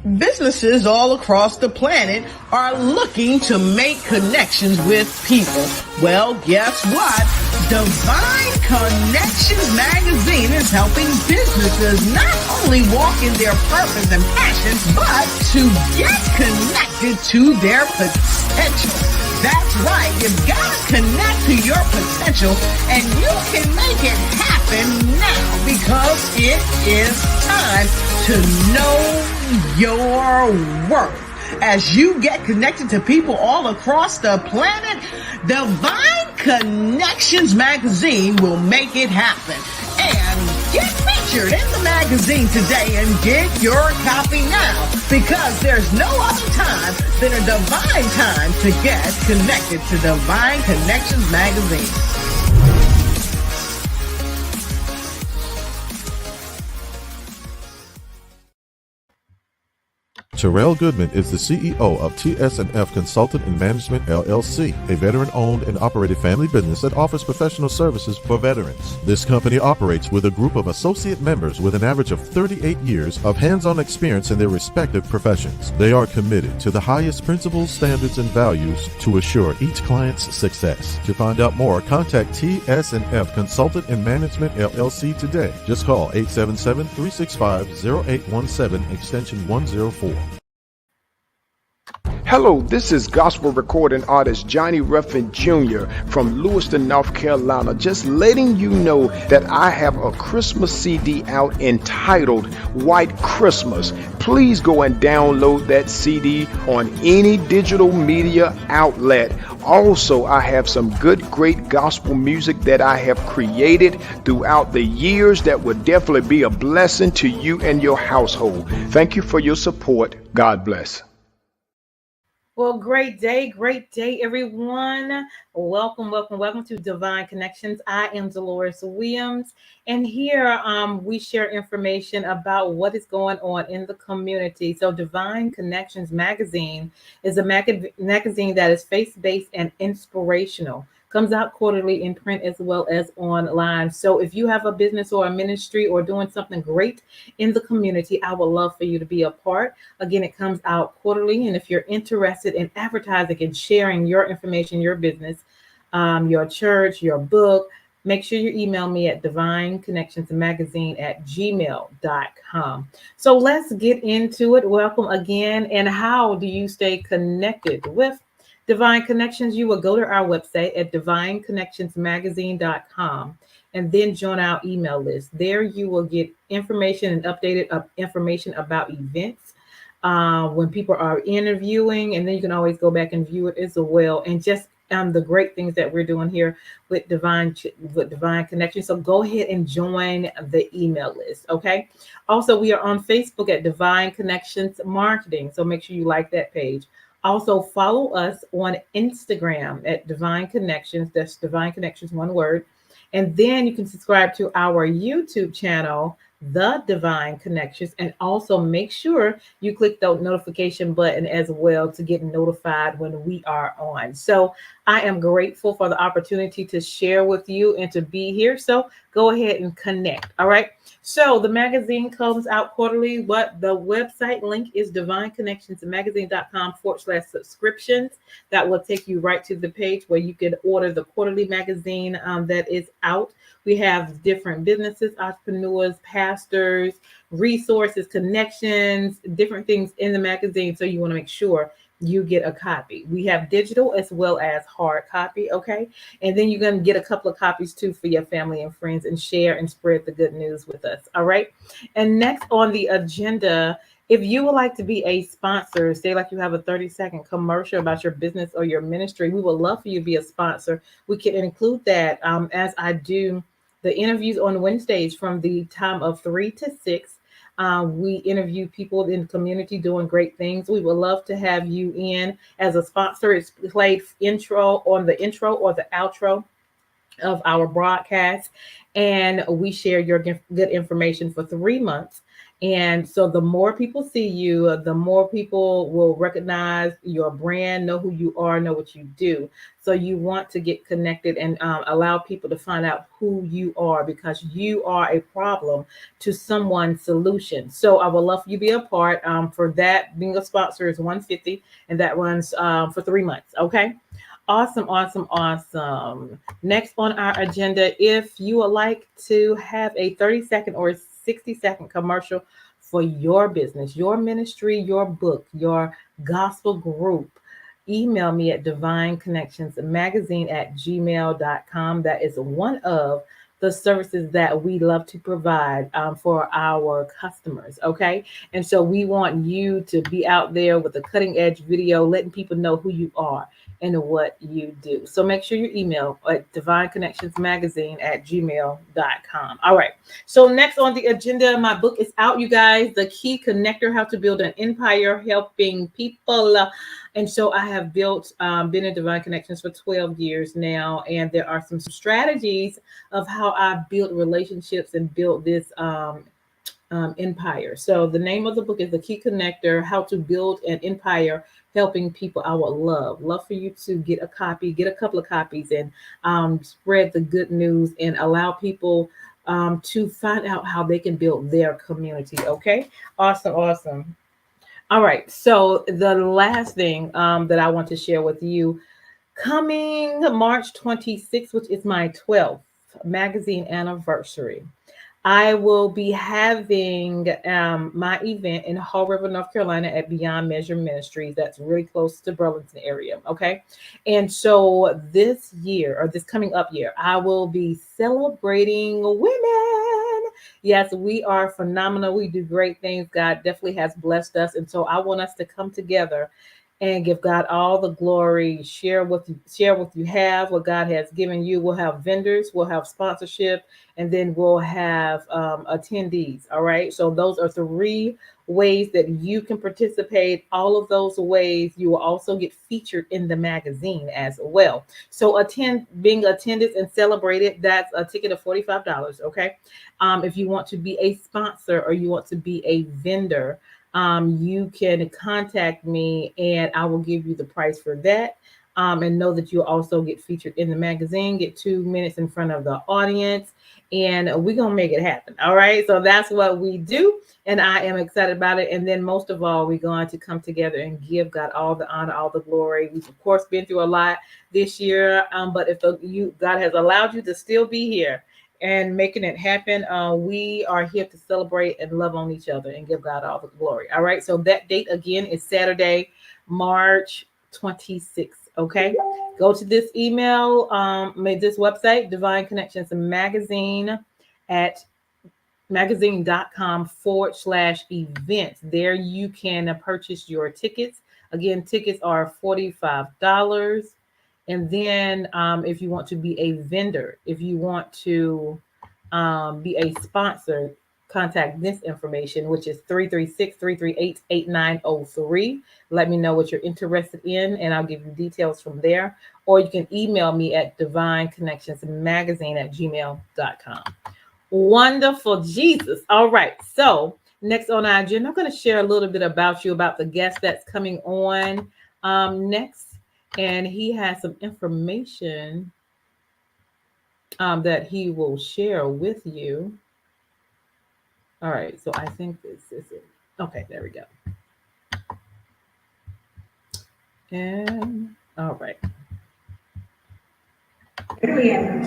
Businesses all across the planet are looking to make connections with people. Well, guess what? Divine Connections magazine is helping businesses not only walk in their purpose and passions, but to get connected to their potential. That's right. You've got to connect to your potential, and you can make it happen now because it is time to know your worth. As you get connected to people all across the planet, Divine Connections magazine will make it happen. And get featured in the magazine today and get your copy now, because there's no other time than a divine time to get connected to Divine Connections magazine. Terrell Goodman is the CEO of TS&F Consultant and Management, LLC, a veteran-owned and operated family business that offers professional services for veterans. This company operates with a group of associate members with an average of 38 years of hands-on experience in their respective professions. They are committed to the highest principles, standards, and values to assure each client's success. To find out more, contact TS&F Consultant and Management, LLC today. Just call 877-365-0817, extension 104. Hello, this is gospel recording artist Johnny Ruffin Jr. from Lewiston, North Carolina, just letting you know that I have a Christmas CD out entitled White Christmas. Please go and download that CD on any digital media outlet. Also, I have some great gospel music that I have created throughout the years that would definitely be a blessing to you and your household. Thank you for your support. God bless. Well, great day, everyone. Welcome to Divine Connections. I am Deloris Williams, and here we share information about what is going on in the community. So Divine Connections magazine is a magazine that is faith-based and inspirational. Comes out quarterly in print as well as online. So if you have a business or a ministry or doing something great in the community, I would love for you to be a part. Again, it comes out quarterly. And if you're interested in advertising and sharing your information, your business, your church, your book, make sure you email me at divineconnectionsmagazine@gmail.com. So let's get into it. Welcome again. And how do you stay connected with Divine Connections? You will go to our website at divineconnectionsmagazine.com and then join our email list. There you will get information and updated information about events when people are interviewing, and then you can always go back and view it as well. And just the great things that we're doing here with Divine Connections. So go ahead and join the email list. Okay. Also, we are on Facebook at Divine Connections Marketing. So make sure you like that page. Also, follow us on Instagram at Divine Connections. That's Divine Connections, one word. And then you can subscribe to our YouTube channel, The Divine Connections. And also make sure you click the notification button as well to get notified when we are on. So I am grateful for the opportunity to share with you and to be here. So go ahead and connect. All right. So the magazine comes out quarterly. But the website link is divineconnectionsmagazine.com/subscriptions. That will take you right to the page where you can order the quarterly magazine that is out. We have different businesses, entrepreneurs, pastors, resources, connections, different things in the magazine. So you want to make sure you get a copy. We have digital as well as hard copy, okay? And then you're going to get a couple of copies too for your family and friends, and share and spread the good news with us, all right? And next on the agenda, if you would like to be a sponsor, say like you have a 30-second commercial about your business or your ministry, we would love for you to be a sponsor. We can include that as I do the interviews on Wednesdays from the time of 3 to 6. We interview people in the community doing great things. We would love to have you in as a sponsor. It's played on the intro or the outro of our broadcast, and we share your good information for 3 months. And so the more people see you, the more people will recognize your brand, know who you are, know what you do. So you want to get connected and allow people to find out who you are, because you are a problem to someone's solution. So I would love for you to be a part. For that, being a sponsor is $150, and that runs for 3 months. Okay. Awesome, awesome, awesome. Next on our agenda, if you would like to have a 30-second or 60-second commercial for your business, your ministry, your book, your gospel group, email me at divineconnectionsmagazine@gmail.com. That is one of the services that we love to provide for our customers. Okay. And so we want you to be out there with a cutting edge video, letting people know who you are and what you do. So make sure you email at divineconnectionsmagazine@gmail.com. All right. So next on the agenda, my book is out, you guys. The Key Connector: How to Build an Empire Helping People. And so I have been in Divine Connections for 12 years now. And there are some strategies of how I built relationships and built this empire. So the name of the book is The Key Connector: How to Build an Empire Helping People. I would love for you to get a copy, get a couple of copies, and spread the good news and allow people to find out how they can build their community. Okay. Awesome. Awesome. All right. So the last thing that I want to share with you, coming March 26th, which is my 12th magazine anniversary, I will be having my event in Haw River, North Carolina at Beyond Measure Ministries. That's really close to Burlington area. Okay. And so this year, or this coming up year, I will be celebrating women. Yes, we are phenomenal. We do great things. God definitely has blessed us. And so I want us to come together and give God all the glory. Share what you have, what God has given you. We'll have vendors, we'll have sponsorship, and then we'll have attendees. All right. So those are 3 ways that you can participate. All of those ways, you will also get featured in the magazine as well. So being attended and celebrated, that's a ticket of $45. Okay. If you want to be a sponsor or you want to be a vendor, you can contact me and I will give you the price for that. And know that you'll also get featured in the magazine, get 2 minutes in front of the audience, and we're going to make it happen. All right. So that's what we do. And I am excited about it. And then most of all, we're going to come together and give God all the honor, all the glory. We've of course been through a lot this year. But if God has allowed you to still be here and making it happen, we are here to celebrate and love on each other and give God all the glory. All right. So that date again is Saturday, March 26th. Okay. Go to this email, this website, Divine Connections Magazine at magazine.com/events. There you can purchase your tickets. Again, tickets are $45. And then if you want to be a vendor, if you want to be a sponsor, contact this information, which is 336-338-8903. Let me know what you're interested in, and I'll give you details from there. Or you can email me at divineconnectionsmagazine@gmail.com. Wonderful, Jesus. All right. So next on our agenda, I'm going to share a little bit about the guest that's coming on next. And he has some information that he will share with you. All right. So I think this is it. Okay. There we go. And all right. Really an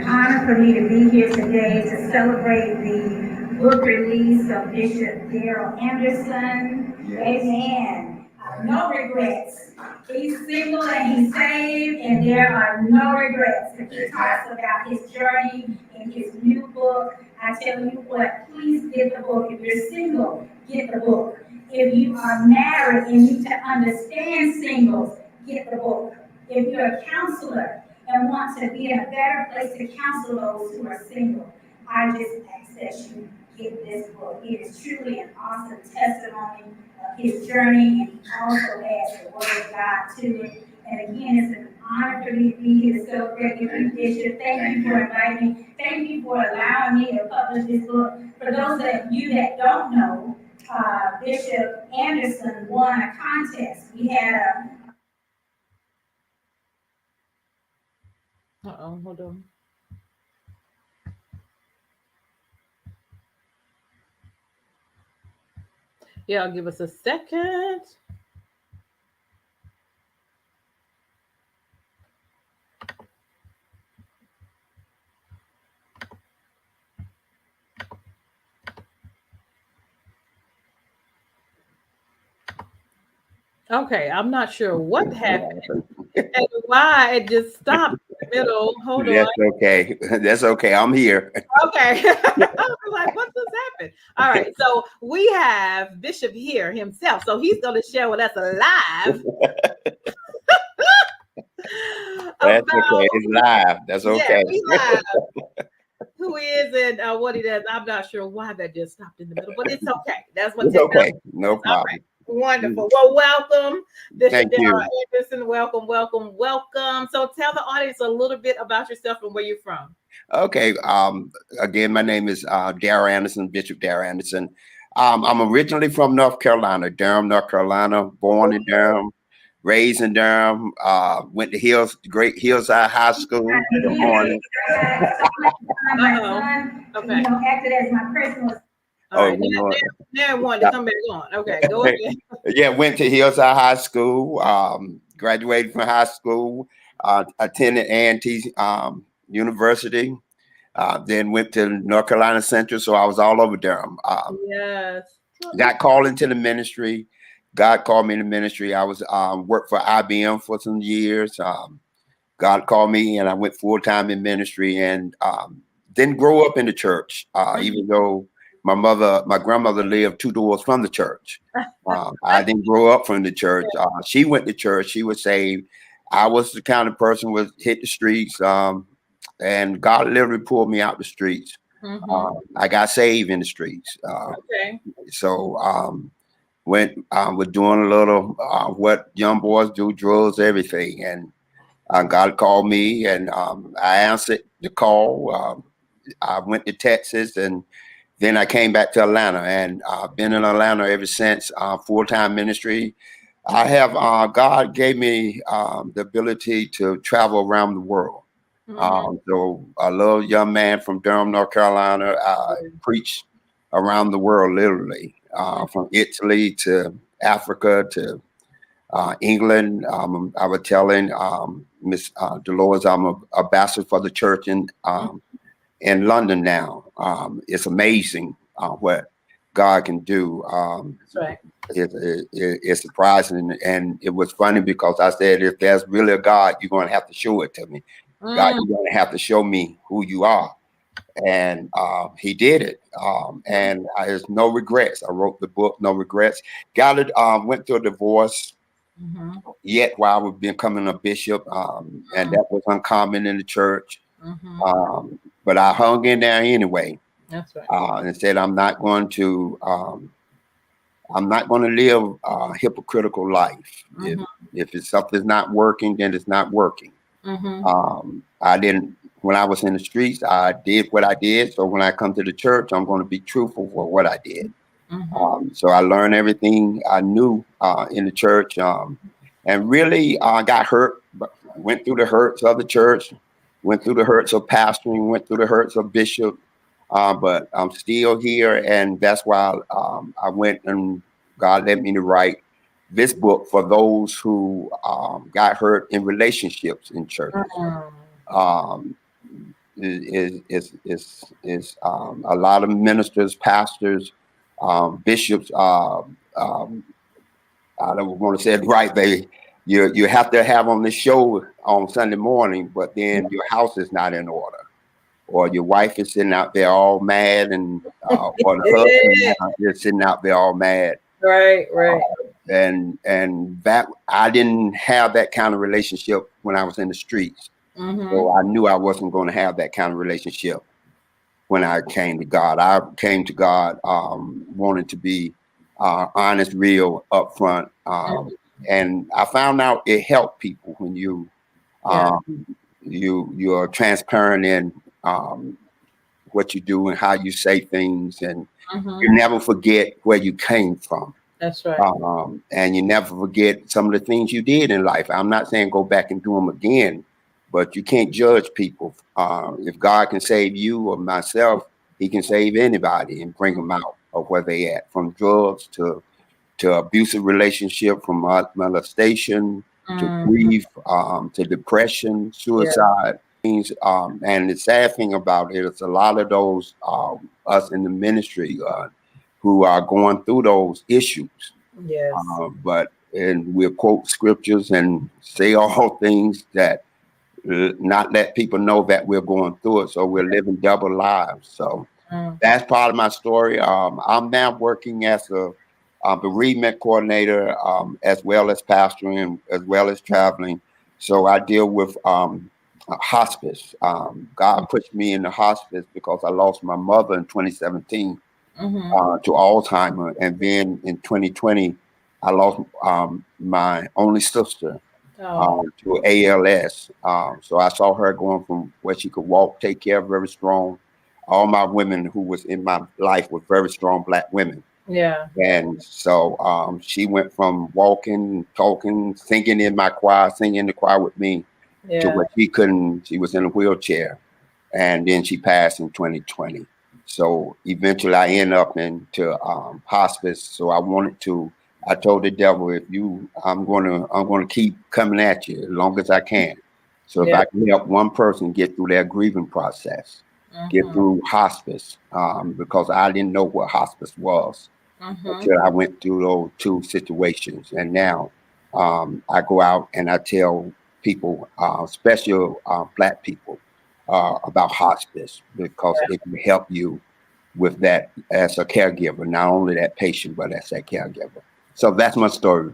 honor for me to be here today to celebrate the book release of Bishop Daryl Anderson. Yes. Amen. No regrets. He's single and he's saved, and there are no regrets. He talks about his journey in his new book. I tell you what, please get the book. If you're single, get the book. If you are married and need to understand singles, get the book. If you're a counselor and want to be in a better place to counsel those who are single, I just ask that you get this book. It is truly an awesome testimony of his journey, and he also adds the word of God to it. And again, it's an honor for me to be here to celebrate with you, Bishop. Thank you for inviting me. Thank you for allowing me to publish this book. For those of you that don't know, Bishop Anderson won a contest. We had a Hold on. Yeah, give us a second. Okay, I'm not sure what happened and why it just stopped in the middle. Hold on. That's okay. That's okay. I'm here. Okay. I was like, what just happened? All right. So we have Bishop here himself. So he's going to share with us live. That's okay. It's live. That's okay. Yeah, we live. Who he is and what he does. I'm not sure why that just stopped in the middle, but it's okay. That's what It's okay. No problem. Right. Wonderful. Well, welcome, Bishop Thank Daryl you. Anderson. Welcome, welcome, welcome. So tell the audience a little bit about yourself and where you're from. Okay. Again, my name is Daryl Anderson, Bishop Daryl Anderson. I'm originally from North Carolina, Durham, North Carolina, born in Durham, raised in Durham, went to Great Hillside High School. Good morning. my son, Okay. you know, acted as my personal. All right. Now wanted to come back on. Okay, go ahead. Yeah, went to Hillside High School, graduated from high school, attended A&T University, then went to North Carolina Central, so I was all over Durham. Yes. Got called into the ministry. God called me in the ministry. I was worked for IBM for some years. God called me, and I went full-time in ministry, and didn't grow up in the church, even though my grandmother lived 2 doors from the church. I didn't grow up from the church. She went to church. She was saved. I was the kind of person who would hit the streets, and God literally pulled me out the streets. I got saved in the streets. Okay. So was doing a little what young boys do, drugs, everything. And God called me, and I answered the call. I went to Texas, and then I came back to Atlanta, and I've been in Atlanta ever since, full-time ministry. I have, God gave me the ability to travel around the world. So a little young man from Durham, North Carolina, preached around the world, literally, from Italy to Africa to England. I was telling Miss Deloris, I'm a ambassador for the church in London now. It's amazing what God can do. That's right. It's surprising, and it was funny because I said, if there's really a God, you're going to have to show it to me. God, you're going to have to show me who you are. And he did it. And there's no regrets. I wrote the book, No Regrets. Went through a divorce yet while I was becoming a bishop, and that was uncommon in the church. But I hung in there anyway. That's right. And said, I'm not going to live a hypocritical life. If something's not working, then it's not working. When I was in the streets, I did what I did. So when I come to the church, I'm going to be truthful for what I did. So I learned everything I knew in the church, and really got hurt, but went through the hurts of the church, went through the hurts of pastoring, went through the hurts of bishop, but I'm still here. And that's why I went, and God led me to write this book for those who got hurt in relationships in church. Is a lot of ministers, pastors, bishops. I don't want to say it right. You have to have on the show on Sunday morning, but then your house is not in order, or your wife is sitting out there all mad, and or the husband is sitting out there all mad. Right. And that I didn't have that kind of relationship when I was in the streets. So I knew I wasn't going to have that kind of relationship when I came to God. I came to God wanting to be honest, real, upfront. And I found out it helped people when you Yeah. You are transparent in what you do and how you say things, and you never forget where you came from. That's right. And you never forget some of the things you did in life. I'm not saying go back and do them again, but you can't judge people. If God can save you or myself, he can save anybody and bring them out of where they at, from drugs to abusive relationship, from molestation to grief, to depression, suicide. Things. And the sad thing about it is a lot of those us in the ministry who are going through those issues. Yes. And we'll quote scriptures and say all things that not let people know that we're going through it. So we're living double lives. So that's part of my story. I'm now working as a bereavement coordinator, as well as pastoring, as well as traveling. So I deal with hospice. God pushed me into hospice because I lost my mother in 2017 to Alzheimer. And then in 2020, I lost my only sister to ALS. So I saw her going from where she could walk, take care, very strong. All my women who was in my life were very strong Black women. Yeah. And so she went from walking, talking, singing in my choir, singing in the choir with me, to where she was in a wheelchair. And then she passed in 2020. So eventually I ended up into hospice. So I told the devil, I'm gonna keep coming at you as long as I can. So if I can help one person get through their grieving process, get through hospice, because I didn't know what hospice was until I went through those two situations. And now I go out and I tell people, especially Black people, about hospice, because it can help you with that as a caregiver, not only that patient, but as that caregiver. So that's my story.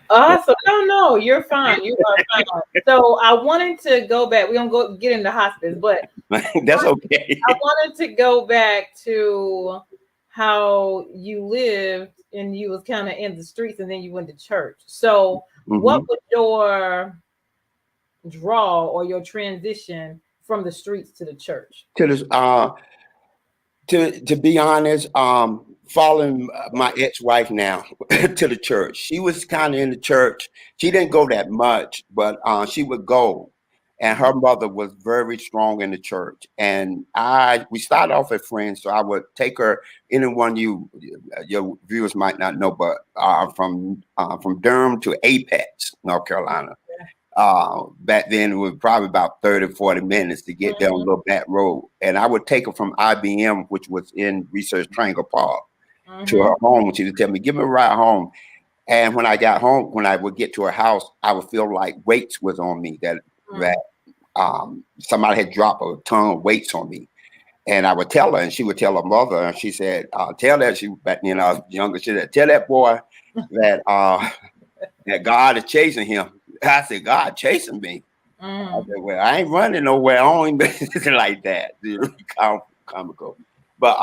Awesome. No, you're fine. You are fine. So I wanted to go back. We're gonna get into hospice, but that's okay. I wanted to go back to how you lived and you was kind of in the streets and then you went to church. So what was your draw or your transition from the streets to the church? To be honest, following my ex-wife now to the church. She was kind of in the church. She didn't go that much, but she would go. And her mother was very strong in the church. And we started off as friends, so I would take her. Anyone your viewers might not know, but from Durham to Apex, North Carolina. Back then it was probably about 30, 40 minutes to get down a little back road. And I would take her from IBM, which was in Research Triangle Park, to her home. She would tell me, give me a ride home. And when I got home, when I would get to her house, I would feel like weights was on me, that somebody had dropped a ton of weights on me. And I would tell her, and she would tell her mother, and she said, tell that, back then I was younger, she said, tell that boy that that God is chasing him. I said, God chasing me. I said, well, I ain't running nowhere. I don't even like that. Comical. But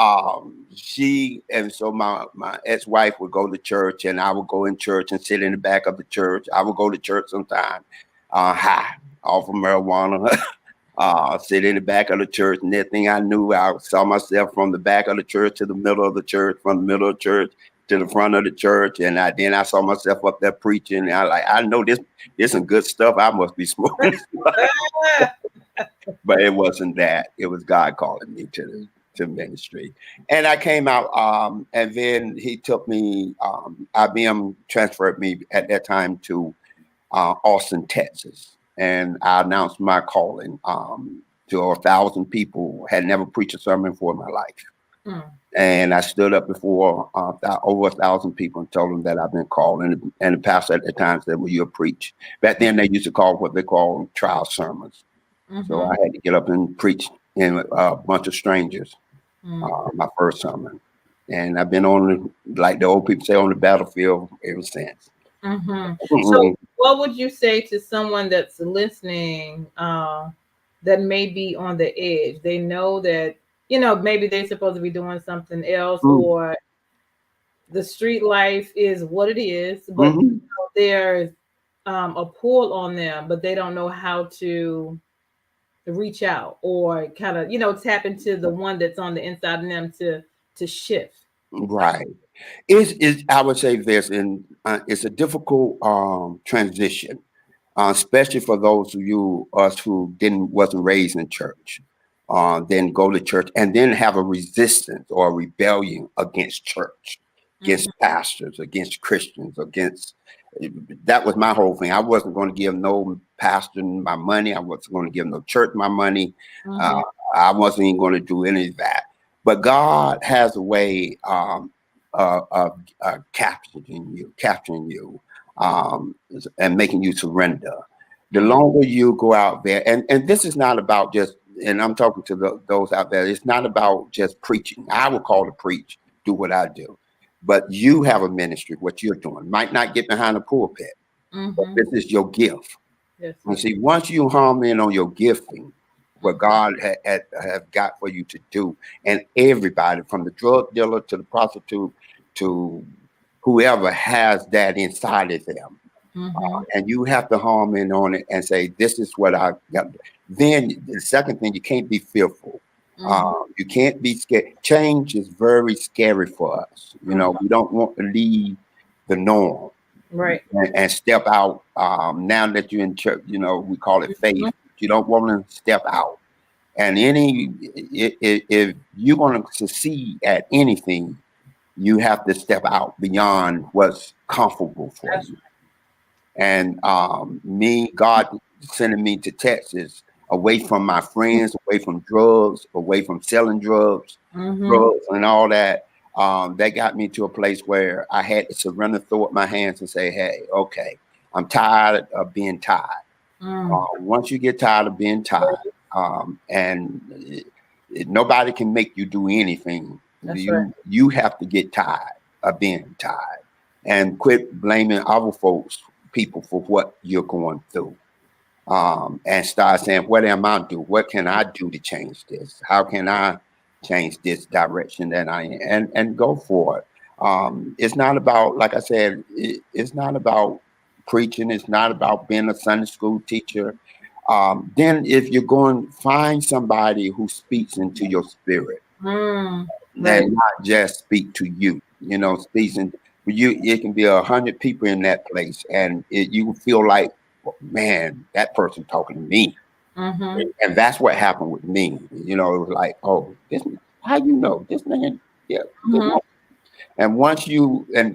so my ex-wife would go to church, and I would go in church and sit in the back of the church. I would go to church sometime, high off of marijuana, sit in the back of the church. And that thing I knew, I saw myself from the back of the church to the middle of the church, from the middle of the church to the front of the church. And then I saw myself up there preaching. And I know this some good stuff. I must be smoking. But it wasn't that. It was God calling me to ministry. And I came out, and then he took me, IBM transferred me at that time to Austin, Texas. And I announced my calling to 1,000 people. Had never preached a sermon for my life. And I stood up before over 1,000 people and told them that I've been called. And the pastor at the time said, well, you'll preach. Back then they used to call what they call trial sermons. So I had to get up and preach in a bunch of strangers, my first sermon. And I've been on, like the old people say, on the battlefield ever since. So what would you say to someone that's listening that may be on the edge? They know that, maybe they're supposed to be doing something else, or the street life is what it is, but there's a pull on them, but they don't know how to reach out or kind of, tap into the one that's on the inside of them to shift. Right. Is I would say this, and it's a difficult transition, especially for those of us who wasn't raised in church, then go to church and then have a resistance or a rebellion against church, against pastors, against Christians, against. That was my whole thing. I wasn't going to give no pastor my money. I wasn't going to give no church my money. I wasn't even going to do any of that. But God has a way of capturing you, and making you surrender. The longer you go out there, and this is not about just, and I'm talking to those out there, it's not about just preaching. I would call to preach, do what I do. But you have a ministry, what you're doing. Might not get behind the pulpit, but this is your gift. Yes. You see, once you home in on your gifting, what God have got for you to do, and everybody from the drug dealer to the prostitute to whoever has that inside of them, and you have to home in on it and say, this is what I got. Then the second thing, you can't be fearful. You can't be scared. Change is very scary for us. We don't want to leave the norm, right, and step out. Now that you're in church, we call it faith. You don't want to step out. And if you're going to succeed at anything, you have to step out beyond what's comfortable for you. And God sending me to Texas, away from my friends, away from drugs, away from selling drugs and all that. That got me to a place where I had to surrender, throw up my hands and say, hey, okay, I'm tired of being tired. Once you get tired of being tired, and nobody can make you do anything. You have to get tired of being tired and quit blaming other people for what you're going through. And start saying, what am I doing? What can I do to change this? How can I change this direction that I am? And go for it. It's not about, like I said, it's not about preaching. It's not about being a Sunday school teacher. Then if you're going, find somebody who speaks into your spirit and not just speak to you, speaks in you. It can be 100 people in that place, and you feel like, man, that person talking to me. And that's what happened with me. It was like, oh, how this man? Yeah. And once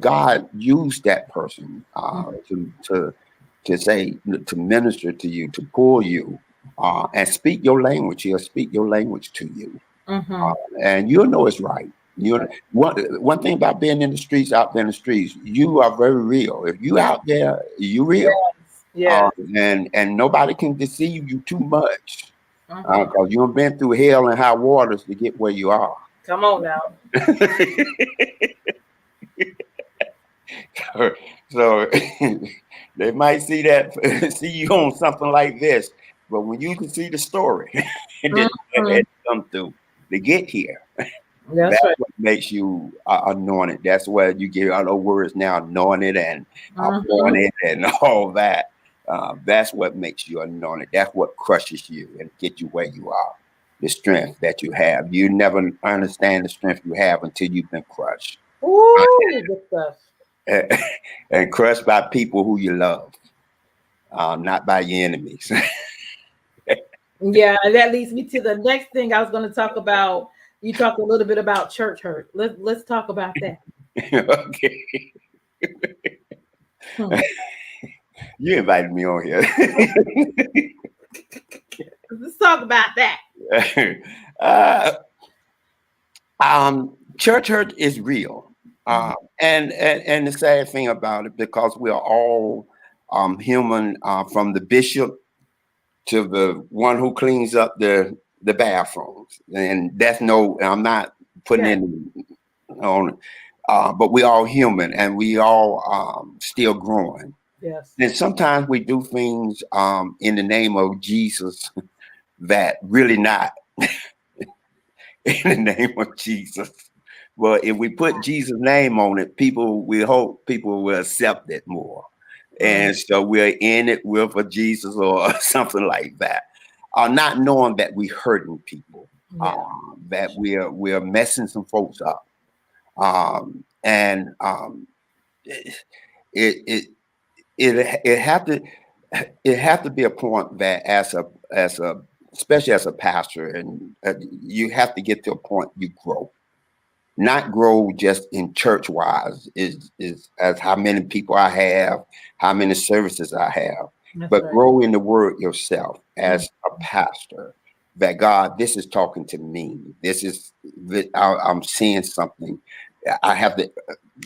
God used that person to say, to minister to you, to pull you, and speak your language. He'll speak your language to you, and you'll know it's right. One thing about being in the streets, out there in the streets, you are very real. If you out there, you real. Yeah. And nobody can deceive you too much, because you've been through hell and high waters to get where you are. Come on now. So they might see you on something like this, but when you can see the story that come through to get here, that's what makes you anointed. That's where you get all those words now, anointed and appointed and all that. That's what makes you anointed. That's what crushes you and get you where you are. The strength that you have. You never understand the strength you have until you've been crushed. Ooh, good stuff. And crushed by people who you love, not by your enemies. Yeah, and that leads me to the next thing I was going to talk about. You talked a little bit about church hurt. Let's talk about that. Okay. You invited me on here. Let's talk about that. Church hurt is real. And the sad thing about it, because we are all human, from the bishop to the one who cleans up the bathrooms, and I'm not putting in on, but we all human, and we all still growing. Yes. And sometimes we do things in the name of Jesus that really not in the name of Jesus. Well, if we put Jesus' name on it, we hope people will accept it more. And so we're in it with a Jesus or something like that, not knowing that we're hurting people, that we're messing some folks up, and it it it have to be a point that as a especially as a pastor, and you have to get to a point you grow, not grow just in church wise is as how many people I have, how many services I have, but grow in the word yourself as a pastor. That God, this is talking to me. This is I'm seeing something. I have to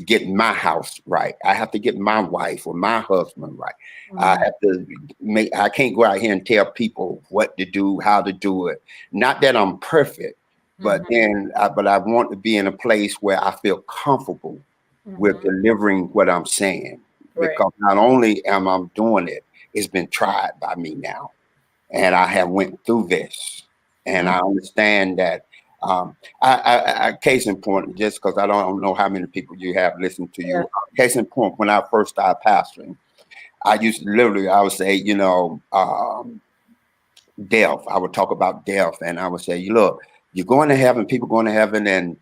get my house right. I have to get my wife or my husband right. I have to I can't go out here and tell people what to do, how to do it. Not that I'm perfect, but but I want to be in a place where I feel comfortable with delivering what I'm saying, because not only am I doing it, it's been tried by me now, and I have went through this, and I understand that. Case in point, just because I don't know how many people you have listened to you. Case in point, when I first started pastoring, I used to literally, I would say, death. I would talk about death, and I would say, look, you're going to heaven, people going to heaven, and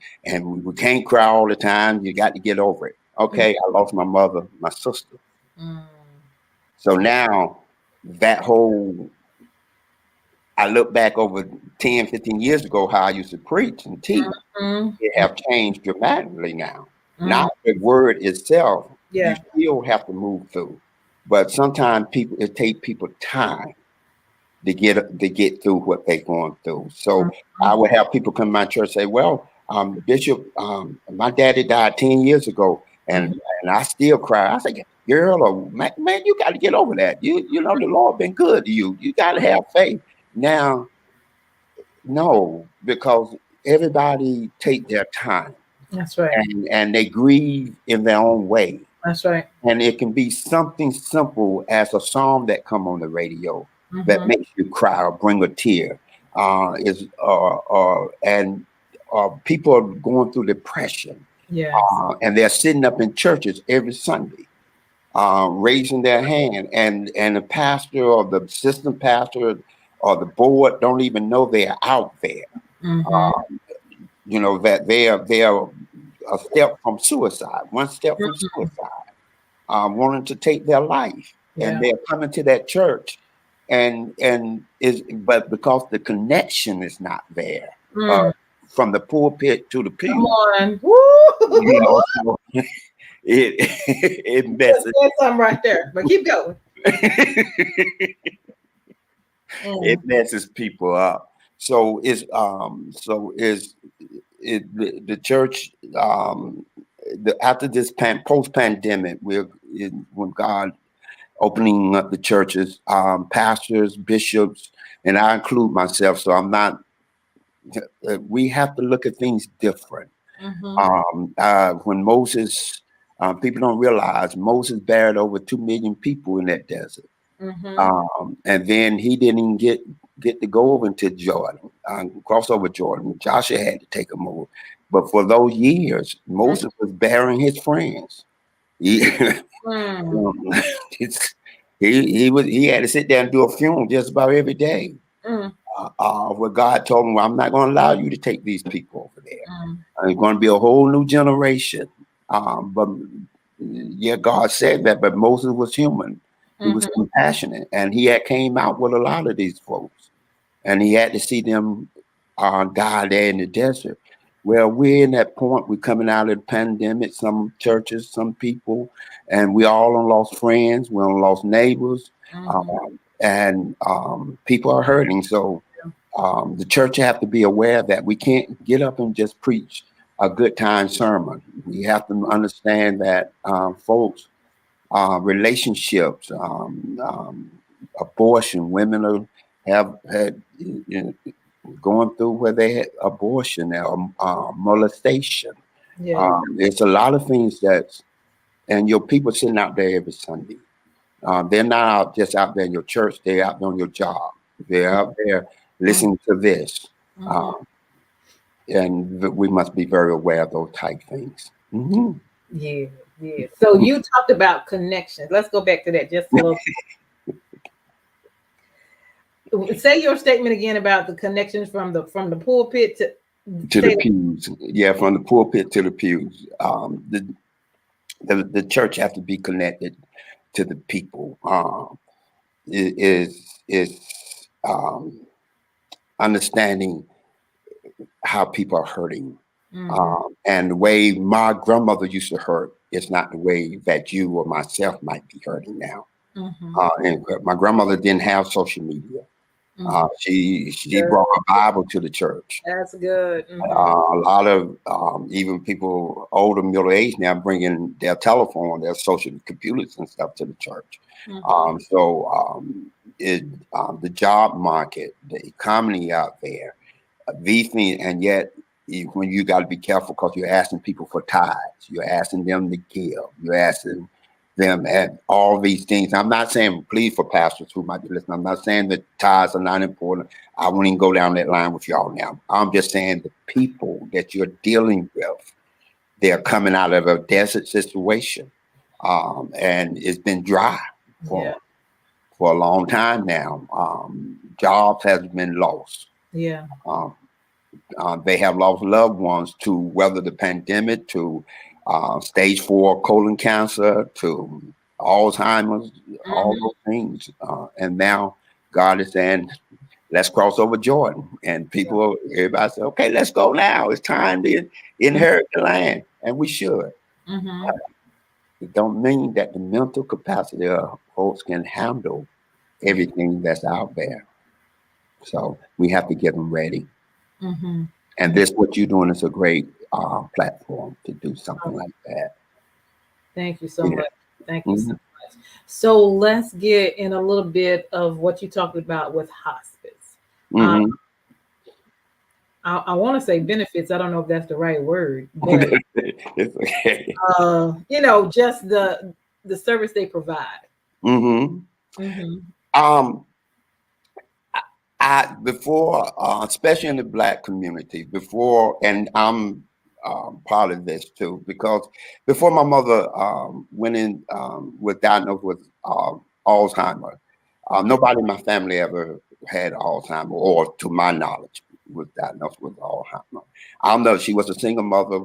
we can't cry all the time. You got to get over it. Okay, I lost my mother, my sister. So now that whole, I look back over 10, 15 years ago, how I used to preach and teach. It have changed dramatically now. Not the word itself, you still have to move through. But sometimes it takes people time to get through what they're going through. So I would have people come to my church say, well, Bishop, my daddy died 10 years ago, and I still cry. I say, girl, or man, you got to get over that. You know, the Lord been good to you. You got to have faith. Now, no, because everybody take their time. That's right. And they grieve in their own way. That's right. And it can be something simple as a song that come on the radio that makes you cry or bring a tear. And people are going through depression. Yes. And they're sitting up in churches every Sunday, raising their hand, and the pastor or the assistant pastor or the board don't even know they're out there. That they are a step from suicide, one step from suicide, wanting to take their life, and they're coming to that church, but because the connection is not there, from the pulpit to the pew. Come on, woo! So it messes. There's something right there, but keep going. It messes people up. So the church, after this post-pandemic, when God opening up the churches, pastors, bishops, and I include myself, so I'm not, we have to look at things different. When Moses, people don't realize Moses buried over 2 million people in that desert. And then he didn't even get to go over into Jordan, cross over Jordan. Joshua had to take him over. But for those years, Moses was burying his friends. He had to sit there and do a funeral just about every day. Where God told him, well, I'm not going to allow you to take these people over there. It's going to be a whole new generation. But God said that, but Moses was human. He was compassionate, and he had came out with a lot of these folks, and he had to see them die there in the desert. Well, we're in that point. We're coming out of the pandemic. Some churches, some people, and we all done lost friends. We done lost neighbors, and people are hurting. So the church have to be aware that we can't get up and just preach a good time sermon. We have to understand that folks. Relationships, abortion. Women have had going through where they had abortion or molestation. There's a lot of things and your people sitting out there every Sunday. They're not just out there in your church. They're out there on your job. They're out there listening to this. And we must be very aware of those type things. Yeah, yeah. So you talked about connections. Let's go back to that just a little. Say your statement again about the connections from the pulpit to To the say pews. Yeah, from the pulpit to the pews. The church has to be connected to the people. Is understanding how people are hurting. mm-hmm, And the way my grandmother used to hurt is not the way that you or myself might be hurting now. mm-hmm, And my grandmother didn't have social media. mm-hmm. She Good. brought a Bible to the church. That's good. Mm-hmm, A lot of even people older, middle age now bringing their telephone, their social computers and stuff to the church. mm-hmm. It the job market, the economy out there, these things, and yet when you got to be careful because you're asking people for tithes, you're asking them to give, you're asking them at all these things. I'm not saying please for pastors who might be listening. I'm not saying that tithes are not important. I won't even go down that line with y'all now. I'm just saying the people that you're dealing with, they're coming out of a desert situation, and it's been dry Yeah, for a long time now. Jobs has been lost. yeah. Um, they have lost loved ones to whether the pandemic, to stage 4 colon cancer, to Alzheimer's, all Mm-hmm. those things. And now God is saying, let's cross over Jordan. And people, everybody say, okay, let's go now. It's time to inherit the land. And we should. Mm-hmm. It don't mean that the mental capacity of folks can handle everything that's out there. So we have to get them ready. Mm-hmm. And this, what you're doing, is a great platform to do something Oh, like that. thank you so Yeah. much. Thank you so Mhm. much. So let's get in a little bit of what you talked about with hospice. Um, Mhm. I want to say benefits. I don't know if that's the right word, but It's okay. just the service they provide. Hmm. Mm-hmm. Um, I before, especially in the Black community, before, and I'm part of this too, because before my mother went in, was diagnosed with Alzheimer, nobody in my family ever had Alzheimer, or to my knowledge, was diagnosed with Alzheimer. I don't know. She was a single mother.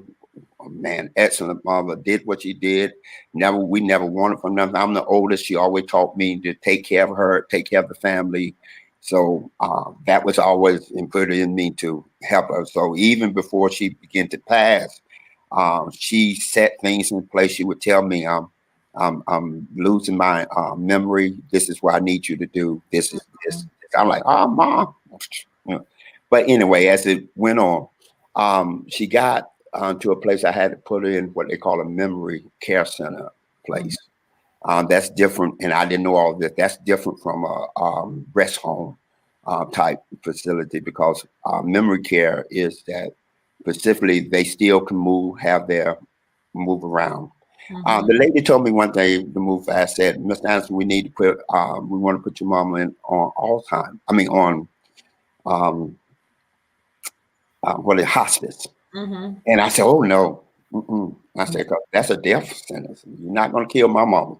Man, excellent mother, did what she did. We never wanted from nothing. I'm the oldest. She always taught me to take care of her, take care of the family. So that was always inputted in me to help her. So even before she began to pass, she set things in place. She would tell me, I'm losing my memory. This is what I need you to do. This is this. I'm like, oh, mom. You know. But anyway, as it went on, she got to a place I had to put her in what they call a memory care center place. That's different, and I didn't know all of this. That's different from a rest home type facility, because memory care is that specifically they still can move, have their move around. Mm-hmm. The lady told me one day to move fast. Said, "Mr. Anderson, we need to put, we want to put your mama in on Alzheimer's. I mean, on what is hospice." Mm-hmm. And I said, "Oh no." Mm-mm. I said, "'Cause that's a death sentence. You're not going to kill my mama."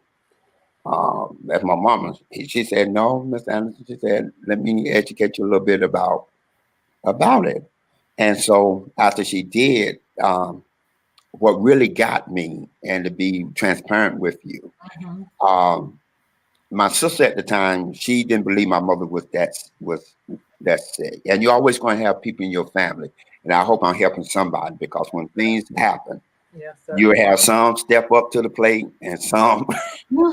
That's my mama. She said, "No, Mr. Anderson." She said, "Let me educate you a little bit about it." And so after she did, what really got me, and to be transparent with you, Mm-hmm. um, my sister at the time, she didn't believe my mother was that sick. And you're always going to have people in your family. And I hope I'm helping somebody, because when things happen, Yes, you sir. have some step up to the plate, and some are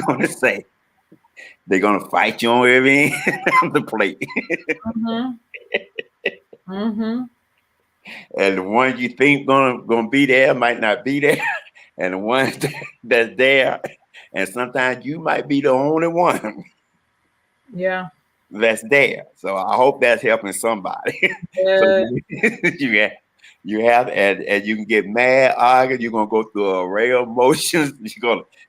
going to say, they're gonna fight you on every end of the plate. Mm-hmm. Mm-hmm. And the ones you think gonna be there might not be there. And the ones that's there, and sometimes you might be the only one Yeah. that's there. So I hope that's helping somebody. So Good. you have and you can get mad, argue, you're gonna go through a array of emotions.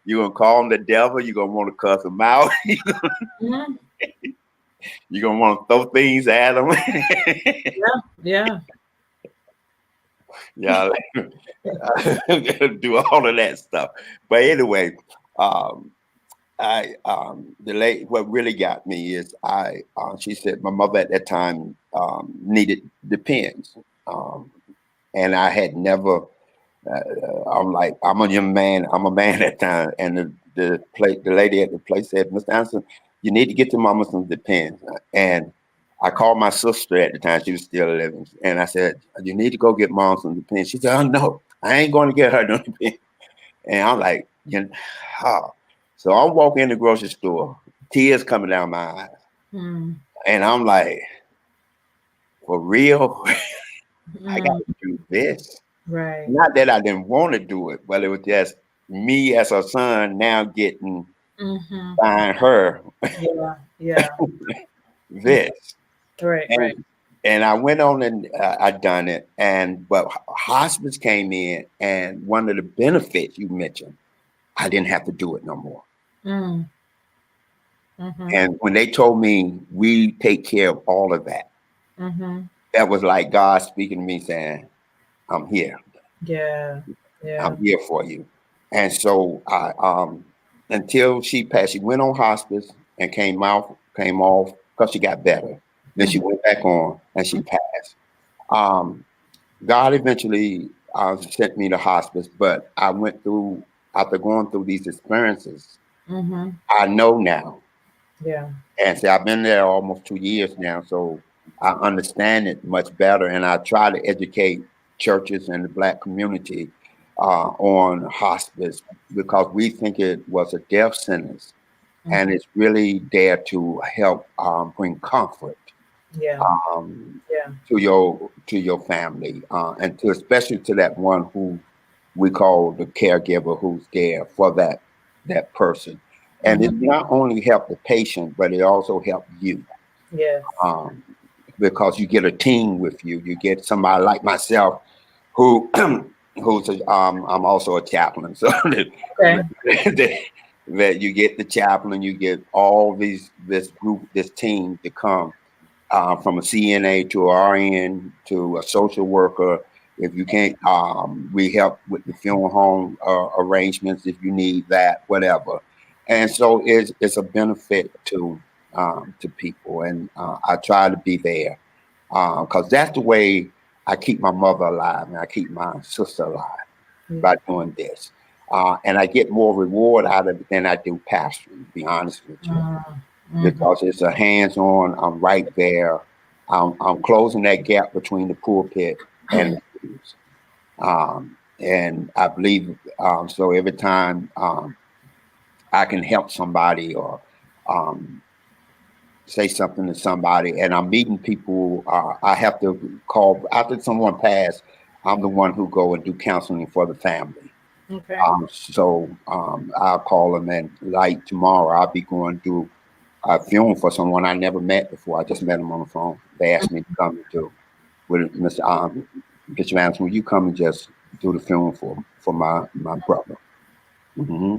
You're gonna call them the devil, you're gonna want to cuss them out, Mhm. you're gonna want to throw things at them. Yeah. Yeah. Yeah, do all of that stuff. But anyway, um, the lady, what really got me is she said my mother at that time needed the pens, um, and I had never. I'm like, I'm a young man. I'm a man at that time, and the lady at the place said, "Mr. Anderson, you need to get your mama some Depends." And I called my sister at the time; she was still living, and I said, "You need to go get mom some Depends." She said, "Oh no, I ain't going to get her no Depends." And I'm like, you know, oh. So I'm walking in the grocery store, tears coming down my eyes, Mm. and I'm like, for real, I got Mm. to do this. Right. Not that I didn't want to do it, but it was just me as a son now getting Mm-hmm. behind her Yeah. Yeah. this. Right. Right. And I went on and I done it. But hospice came in, and one of the benefits you mentioned, I didn't have to do it no more. Mm. Mm-hmm. And when they told me we take care of all of that, Mm-hmm. that was like God speaking to me saying, I'm here. Yeah. Yeah. I'm here for you. And so I until she passed, she went on hospice and came off because she got better. Then she went back on and she passed. Um, God eventually sent me to hospice, but I went through after going through these experiences. Mm-hmm. I know now. Yeah. And see, I've been there almost 2 years now, so I understand it much better. And I try to educate churches and the Black community on hospice because we think it was a death sentence, and Mm-hmm. it's really there to help bring comfort Yeah. um, Yeah. to your family, and to especially to that one who we call the caregiver who's there for that person. And it Mm-hmm. not only help the patient, but it also help you Yes. um, because you get a team with you. You get somebody like myself who I'm also a chaplain, so Okay. that you get the chaplain, you get all this group, this team to come from a CNA to a RN to a social worker. If you can't, we help with the funeral home arrangements if you need that, whatever. And so it's a benefit to people, and I try to be there because that's the way I keep my mother alive and I keep my sister alive by doing this. And I get more reward out of it than I do pastoring, to be honest with you, Mm-hmm. because it's a hands-on. I'm right there. I'm closing that gap between the pulpit and the pews. And I believe so. Every time I can help somebody or um, say something to somebody, and I'm meeting people, I have to call after someone passed. I'm the one who go and do counseling for the family. Okay. I'll call them, and like tomorrow, I'll be going to a funeral for someone I never met before. I just met them on the phone. They asked me to come to with Mr. Bishop Anderson. Will you come and just do the funeral for my brother? Mm-hmm.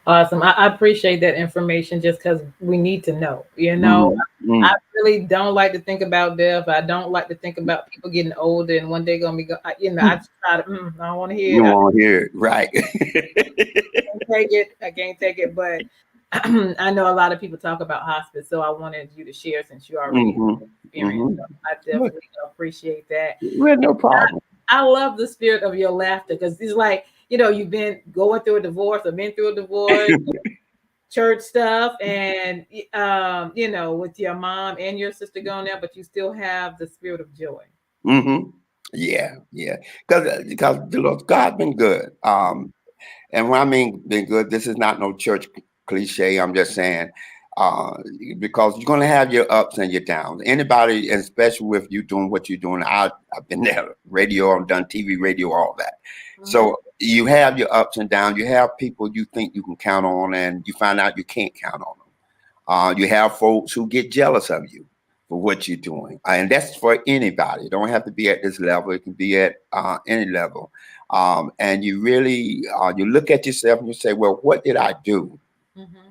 Awesome. I appreciate that information just because we need to know. Mm-hmm. I really don't like to think about death. I don't like to think about people getting older and one day gonna be I just try to I don't want to hear You it. won't hear it, right? I can't take it. I can't take it. But I know a lot of people talk about hospice, so I wanted you to share since you already Mm-hmm. experienced. Mm-hmm. So I definitely appreciate that. Well, no problem. I love the spirit of your laughter because it's like, you've been going through a divorce or been through a divorce, church stuff, and with your mom and your sister going there, but you still have the spirit of joy. Mm-hmm. Yeah, yeah. Because the Lord God been good. And when I mean been good, this is not no church cliche. I'm just saying, uh, because you're going to have your ups and your downs. Anybody, and especially with you doing what you're doing, I've been there, radio, I've done TV, radio, all that. So you have your ups and downs. You have people you think you can count on, and you find out you can't count on them. You have folks who get jealous of you for what you're doing, and that's for anybody. It don't have to be at this level. It can be at any level. And you really you look at yourself and you say, well, what did I do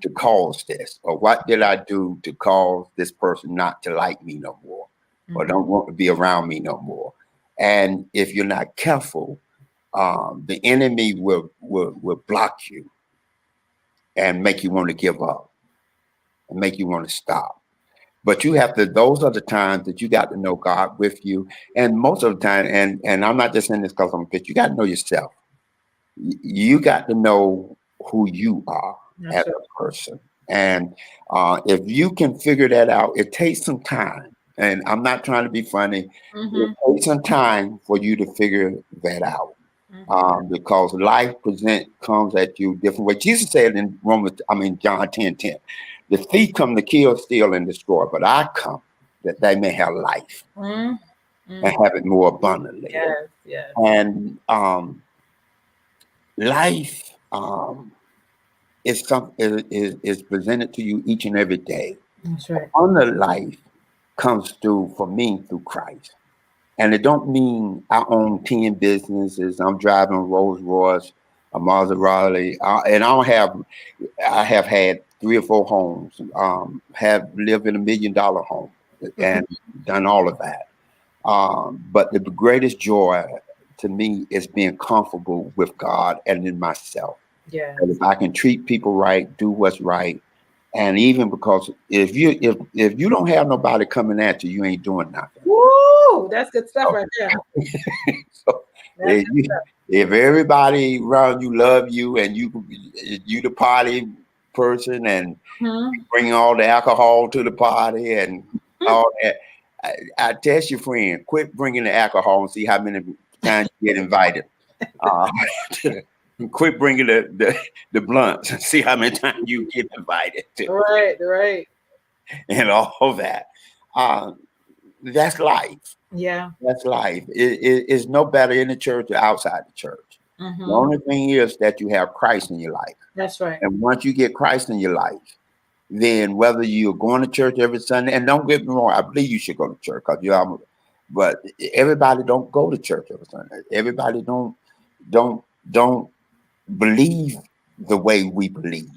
to cause this? Or what did I do to cause this person not to like me no more or don't want to be around me no more? And if you're not careful, the enemy will block you and make you want to give up and make you want to stop. But you have to, those are the times that you got to know God with you. And most of the time, and I'm not just saying this because I'm a bitch, you got to know yourself. You got to know who you are as a person. And if you can figure that out, it takes some time. And I'm not trying to be funny. It takes some time for you to figure that out. Because life comes at you different ways. Jesus said in John 10:10, the thief come to kill, steal, and destroy, but I come that they may have life and have it more abundantly. Yes, yes. And life is presented to you each and every day. That's right. Abundant life comes through for me through Christ. And it don't mean I own 10 businesses. I'm driving a Rolls Royce, a Maserati, and I have had 3 or 4 homes. Have lived in $1 million home and done all of that. But the greatest joy to me is being comfortable with God and in myself. Yeah. And if I can treat people right, do what's right, and even because if you don't have nobody coming at you, you ain't doing nothing. Woo! That's good stuff right there. So if everybody around you love you and you the party person and bring all the alcohol to the party and all that, I test your friend, quit bringing the alcohol and see how many times you get invited. Quit bringing the blunts and see how many times you get invited to. Right. And all that. That's life. Yeah. That's life. It's no better in the church or outside the church. The only thing is that you have Christ in your life. That's right. And once you get Christ in your life, then whether you're going to church every Sunday, and don't get me wrong, I believe you should go to church because but everybody don't go to church every Sunday. Everybody don't believe the way we believe.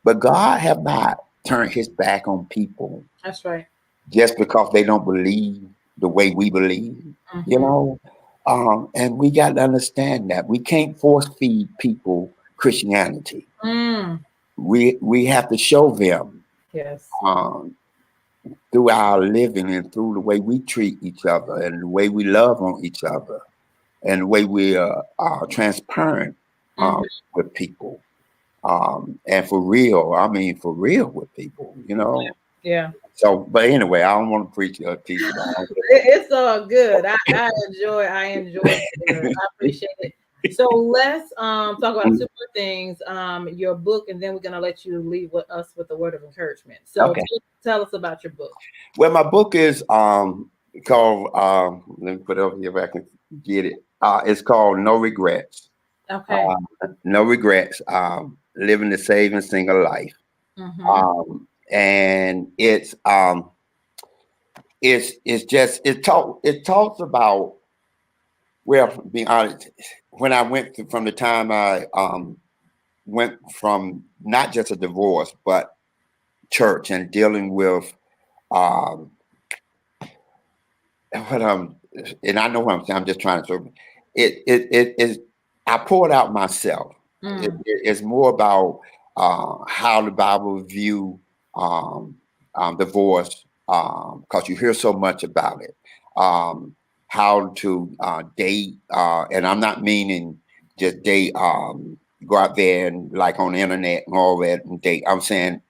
But God have not turned his back on people. That's right. Just because they don't believe the way we believe, you know? And we got to understand that. We can't force feed people Christianity. We have to show them through our living and through the way we treat each other and the way we love on each other and the way we are transparent with people. And for real with people, you know? Yeah. So, but anyway, I don't want to preach or teach. It's all good. I enjoy it. I appreciate it. So let's talk about 2 more things. Your book, and then we're gonna let you leave with us with a word of encouragement. So tell us about your book. Well, my book is called let me put it over here if I can get it. It's called No Regrets. Okay. No Regrets. Living the Saving Single Life. And it talks about, well, being honest, when I went from the time I went from not just a divorce but church and dealing with and I know what I'm saying. I'm just trying to. It is. I poured out myself. It's more about how the Bible view divorce, because you hear so much about it. How to date, and I'm not meaning just date. Go out there and like on the internet and all that and date. I'm saying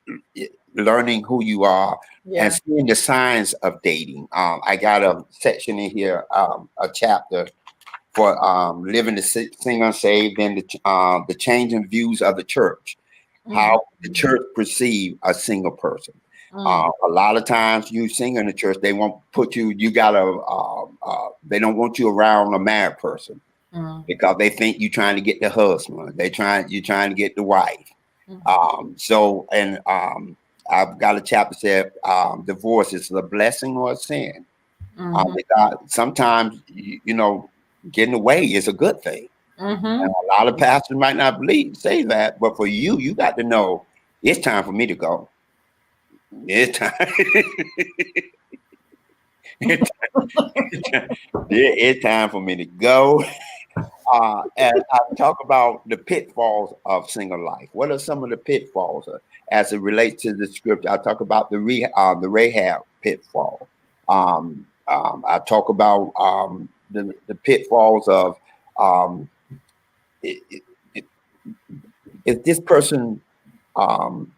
learning who you are and seeing the signs of dating. I got a section in here, a chapter for living the single unsaved and the changing views of the church. How the church perceive a single person. A lot of times you sing in the church, they won't put you. You gotta. They don't want you around a married person because they think you're trying to get the husband. You're trying to get the wife. I've got a chapter said divorce is a blessing or a sin. Because sometimes you know getting away is a good thing. And a lot of pastors might not say that, but for you got to know it's time for me to go. It's time. It's time for me to go. And I talk about the pitfalls of single life. What are some of the pitfalls as it relates to the scripture? I talk about the Rahab pitfall. I talk about the pitfalls of um, i- i- if this person, um,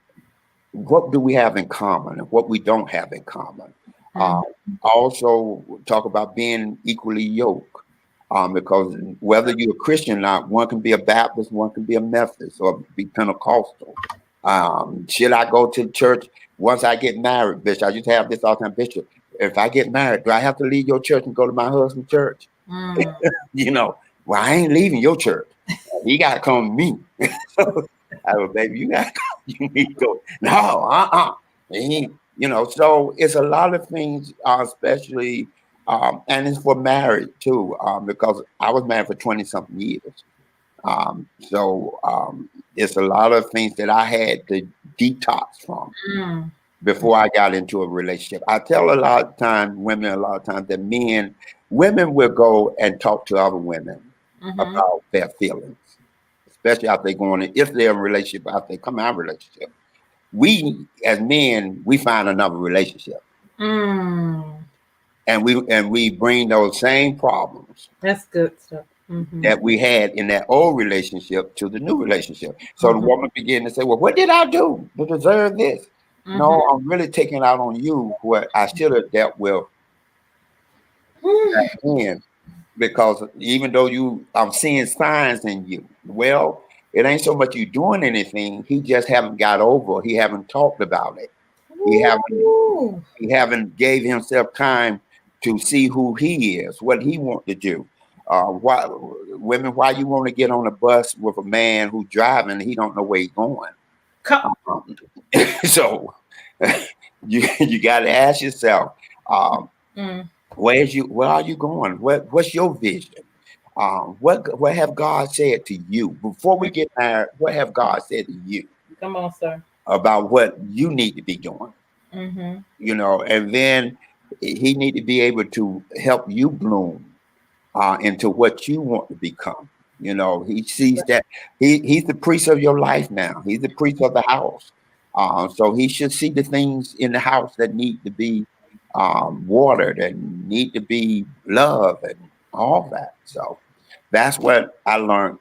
what do we have in common and what we don't have in common. Mhm. I also talk about being equally yoked. Because whether you're a Christian or not, one can be a Baptist, one can be a Methodist or be Pentecostal. Should I go to church once I get married, Bishop? I used to have this all the time, Bishop. If I get married, do I have to leave your church and go to my husband's church? Mm. Well, I ain't leaving your church. He got to come to me. So I go, baby, you got to go. You need to go. No, so it's a lot of things, especially, and it's for marriage too, because I was married for 20 something years. It's a lot of things that I had to detox from Mm. before I got into a relationship. I tell a lot of times, women, a lot of times that women will go and talk to other women Mhm. about their feelings, especially after they go on, if they're in a relationship, after they come out of a relationship. We as men, we find another relationship. Mm. And we bring those same problems That's good stuff. Mhm. that we had in that old relationship to the new relationship. So the Mhm. woman began to say, well, what did I do to deserve this? No, Mhm. I'm really taking out on you what I should have dealt with then, because even though I'm seeing signs in you. Well, it ain't so much you doing anything. He just haven't got over. He haven't talked about it. He haven't Ooh. he haven't gave himself time to see who he is, what he want to do. Why you want to get on a bus with a man who's driving and he don't know where he's going? Co- Um, so you got to ask yourself, um, mm. where are you going? What's your vision? What have God said to you before we get married? What have God said to you Come on, sir. about what you need to be doing? Mhm. And then he need to be able to help you bloom into what you want to become. He sees that he's the priest of your life now. He's the priest of the house. So he should see the things in the house that need to be watered and need to be loved and all that. So that's what I learned.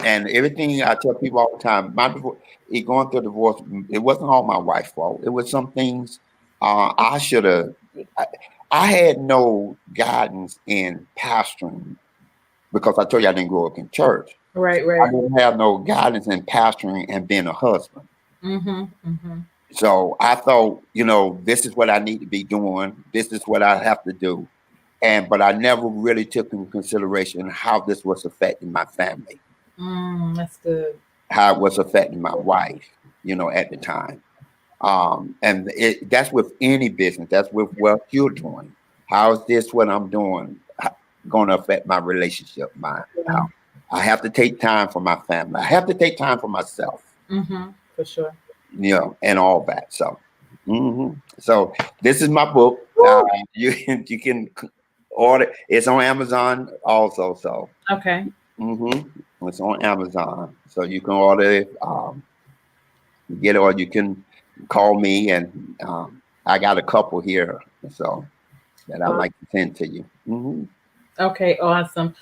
And everything I tell people all the time, going through divorce, it wasn't all my wife's fault. It was some things I should have. I had no guidance in pastoring because I told you I didn't grow up in church. Right, I right. didn't have no guidance in pastoring and being a husband. Mhm. Mhm. So I thought, this is what I need to be doing. This is what I have to do. But I never really took into consideration how this was affecting my family, That's good. how it was affecting my wife, at the time. And that's with any business. That's with what you're doing. How is this what I'm doing going to affect my relationship? Yeah. I have to take time for my family. I have to take time for myself. Mhm. For sure. And all that. So this is my book. You can order. It's on Amazon also. So Okay. it's on Amazon, so you can order it. Get it, or you can call me, and I got a couple here, so that I like to send to you. Okay, awesome.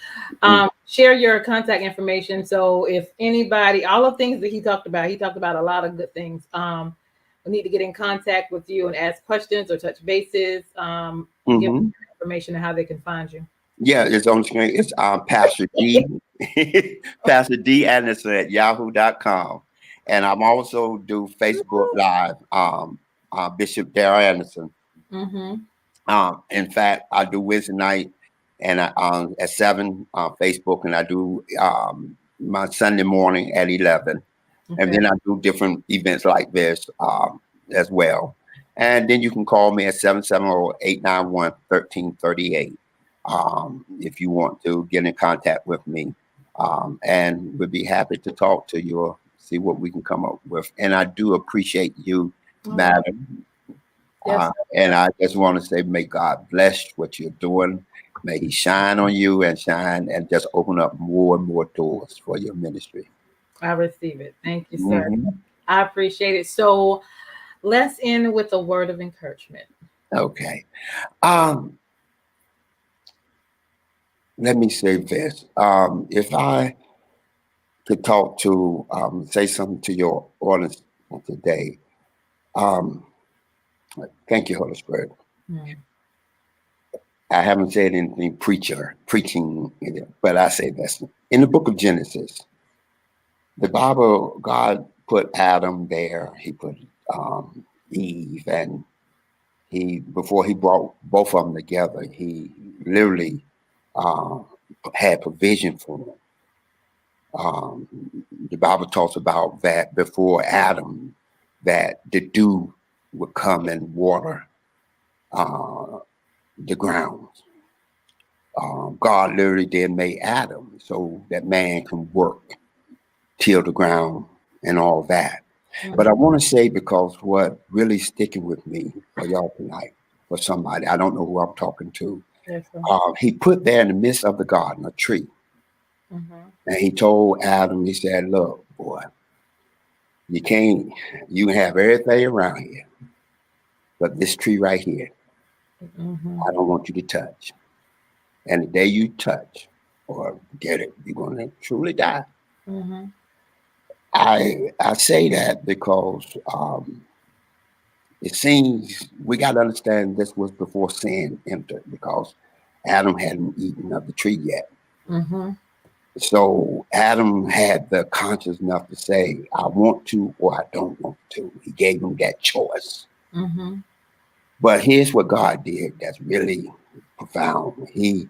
Share your contact information. So if anybody, all the things that he talked about a lot of good things. We need to get in contact with you and ask questions or touch bases. Give them information on how they can find you. Yeah, it's on the screen. It's Pastor D, Pastor D Anderson at yahoo.com. And I'm also do Facebook Live, Bishop Daryl Anderson. Mm-hmm. In fact, I do Wednesday night and at 7 on Facebook, and I do my Sunday morning at 11. Okay. And then I do different events like this as well. And then you can call me at 770-891-1338 if you want to get in contact with me. And we'd be happy to talk to you or see what we can come up with. And I do appreciate you, madam, Yes. And I just want to say, may God bless what you're doing. May He shine on you and shine and just open up more and more doors for your ministry. I receive it. Thank you, sir. Mhm. I appreciate it. So let's end with a word of encouragement. Okay. Let me say this. If I could talk to, say something to your audience today, um, thank you, Holy Spirit. Mm. I haven't said anything preaching, but I say this. In the book of Genesis, the Bible, God put Adam there. He put Eve, and before he brought both of them together, he literally uh, had provision for them. The Bible talks about that before Adam, that the dew would come and water uh, the ground. God literally did make Adam so that man can work, till the ground, and all that. But I want to say, because what really sticking with me for y'all tonight, for somebody, I don't know who I'm talking to, Yes, sir. he put there in the midst of the garden a tree. And he told Adam, he said, look, boy, you can have everything around here, but this tree right here, I don't want you to touch. And the day you touch or get it, you're going to truly die. I say that because it seems we got to understand this was before sin entered, because Adam hadn't eaten of the tree yet. So Adam had the conscious enough to say, I want to or I don't want to. He gave him that choice. But here's what God did that's really profound. He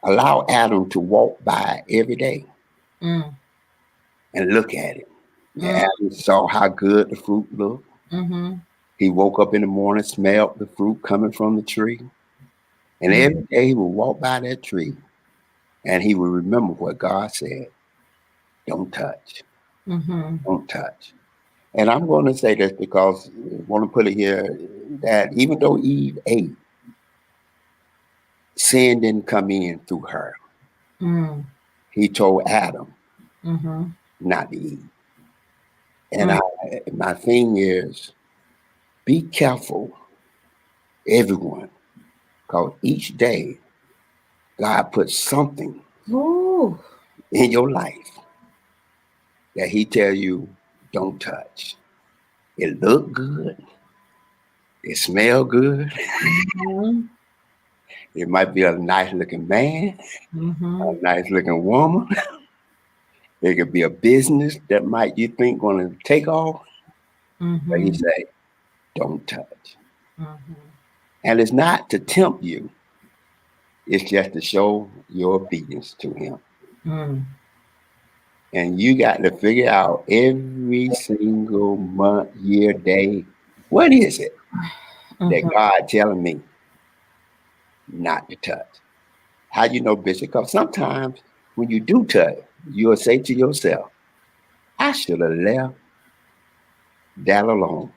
allowed Adam to walk by every day and look at it. Adam saw how good the fruit looked. He woke up in the morning, smelled the fruit coming from the tree. And every day he would walk by that tree and he would remember what God said. Don't touch. Don't touch. And I'm going to say this because I want to put it here, that even though Eve ate, sin didn't come in through her. He told Adam not to eat. And my thing is, be careful, everyone, because each day God puts something in your life that He tell you don't touch. It look good. It smell good. It might be a nice looking man, a nice looking woman. It could be a business that might you think going to take off. But He say, don't touch. And it's not to tempt you. It's just to show your obedience to Him. And you got to figure out every single month, year, day, what is it that God telling me not to touch? How you know, Bishop? Because sometimes when you do touch, you'll say to yourself, I should have left that alone.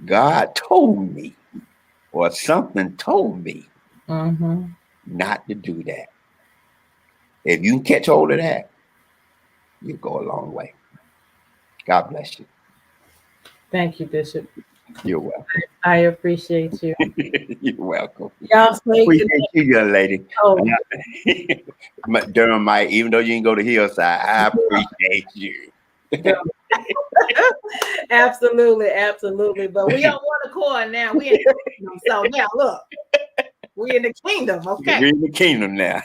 God told me, or something told me not to do that. If you can catch hold of that, you go a long way. God bless you. Thank you, Bishop. You're welcome. I appreciate you. You're welcome. Y'all stay Appreciate connected. you, young lady. Oh, Durham, Mike, even though you can go to Hillside, I appreciate you. absolutely, absolutely. But we on one accord now. We in the kingdom. So now look, we in the kingdom. Okay. We're in the kingdom now.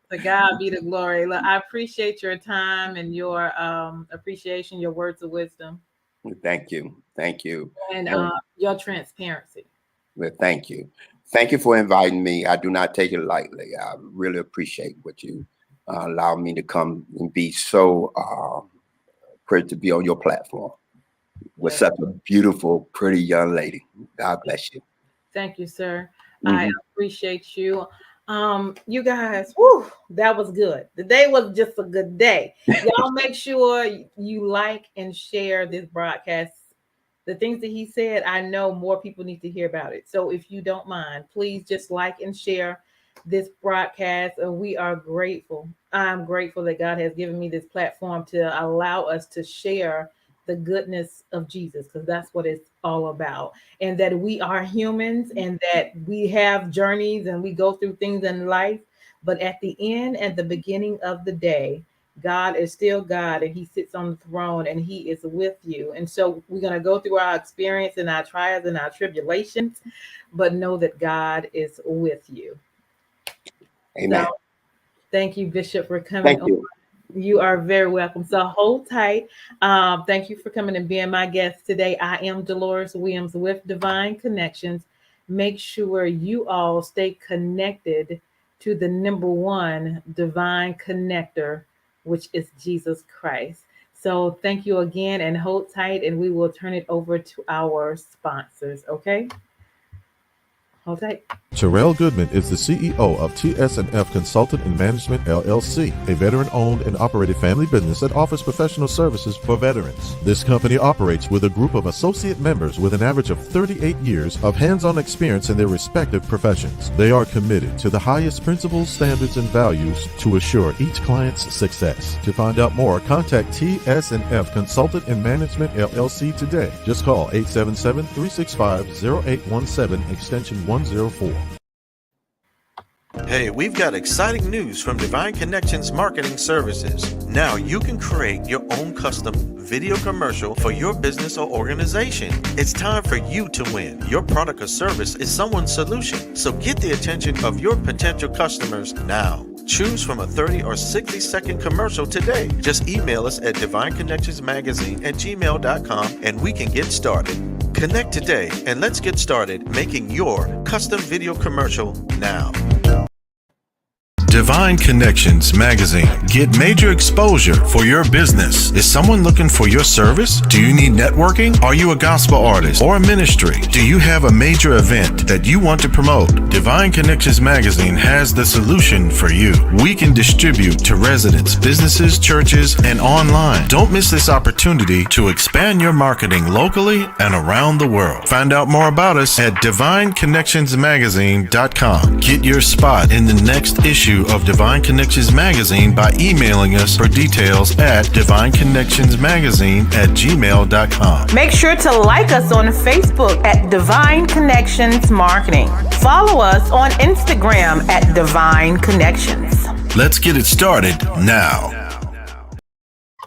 To God be the glory. Look, I appreciate your time and your appreciation, your words of wisdom. Thank you. Thank you. And your transparency. Well, thank you. Thank you for inviting me. I do not take it lightly. I really appreciate what you allowed me to come and be so great to be on your platform with such a beautiful, pretty young lady. God bless you. Thank you, sir. I appreciate you. You guys, whew, that was good. The day was just a good day. Y'all make sure you like and share this broadcast the things that he said, I know more people need to hear about it. So if you don't mind, please just like and share this broadcast. We are grateful. I'm grateful that God has given me this platform to allow us to share the goodness of Jesus, because that's what it's all about. And that we are humans and that we have journeys and we go through things in life. But at the end and the beginning of the day, God is still God, and he sits on the throne, and he is with you. And so we're going to go through our experience and our trials and our tribulations, but know that God is with you. Amen. So thank you, Bishop, for coming. Thank you. You are very welcome. So hold tight. Thank you for coming and being my guest today. I am Deloris Williams with Divine Connections. Make sure you all stay connected to the number one divine connector, which is Jesus Christ. So thank you again, and hold tight, and we will turn it over to our sponsors. Okay? Hold tight. Terrell Goodman is the CEO of TS&F Consultant and Management LLC, a veteran-owned and operated family business that offers professional services for veterans. This company operates with a group of associate members with an average of 38 years of hands-on experience in their respective professions. They are committed to the highest principles, standards, and values to assure each client's success. To find out more, contact TS&F Consultant and Management LLC today. Just call 877-365-0817, extension 104. Hey, we've got exciting news from Divine Connections Marketing Services. Now you can create your own custom video commercial for your business or organization. It's time for you to win. Your product or service is someone's solution. So get the attention of your potential customers now. Choose from a 30 or 60-second commercial today. Just email us at divineconnectionsmagazine@gmail.com and we can get started. Connect today and let's get started making your custom video commercial now. Divine Connections Magazine. Get major exposure for your business. Is someone looking for your service? Do you need networking? Are you a gospel artist or a ministry? Do you have a major event that you want to promote? Divine Connections Magazine has the solution for you. We can distribute to residents, businesses, churches, and online. Don't miss this opportunity to expand your marketing locally and around the world. Find out more about us at divineconnectionsmagazine.com. Get your spot in the next issue of Divine Connections Magazine by emailing us for details at divineconnectionsmagazine@gmail.com. Make sure to like us on Facebook at Divine Connections Marketing. Follow us on Instagram at Divine Connections. Let's get it started now.